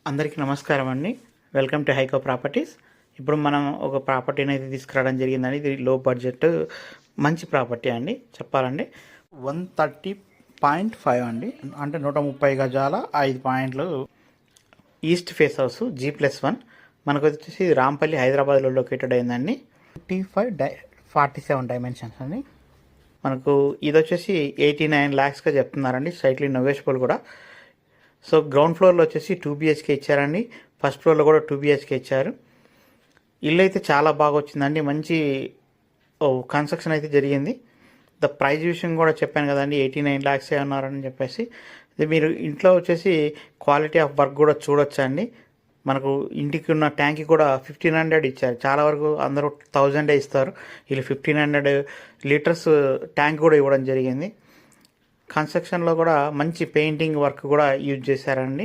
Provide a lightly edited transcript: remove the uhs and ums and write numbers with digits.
అందరికీ నమస్కారం అండి. Welcome to Haiko properties. ఇప్పుడు మనం ఒక ప్రాపర్టీని అయితే తీసుకురావడం జరిగిందండి. ఇది లో బడ్జెట్ మంచి ప్రాపర్టీ అండి. చెప్పాలండి 130.5 అండి, అంటే 130 గజాల 5 పాయింట్లు, ఈస్ట్ ఫేస్ హౌస్ G+1. మనకు వచ్చేసి రాంపల్లి హైదరాబాద్లో లొకేటెడ్ అయిందండి. 47 డైమెన్షన్స్ అండి. మనకు ఇది వచ్చేసి 89 lakhsగా చెప్తున్నారండి. స్లైట్లీ నెగోషియబుల్ కూడా. సో గ్రౌండ్ ఫ్లోర్లో వచ్చేసి 2 BHK ఇచ్చారండి. ఫస్ట్ ఫ్లోర్లో కూడా 2 BHK ఇచ్చారు. ఇల్లు అయితే చాలా బాగా వచ్చిందండి. మంచి కన్స్ట్రక్షన్ అయితే జరిగింది. ద ప్రైజ్ విషయం కూడా చెప్పాను కదండి, 89 lakhs ఉన్నారని చెప్పేసి. ఇది మీరు ఇంట్లో వచ్చేసి క్వాలిటీ ఆఫ్ వర్క్ కూడా చూడొచ్చండి. మనకు ఇంటికి ఉన్న ట్యాంక్ కూడా 1500 ఇచ్చారు. చాలా వరకు అందరూ 1000 ఇస్తారు. వీళ్ళు 1500 లీటర్స్ ట్యాంక్ కూడా ఇవ్వడం జరిగింది. కన్స్ట్రక్షన్లో కూడా మంచి పెయింటింగ్ వర్క్ కూడా యూజ్ చేశారండి.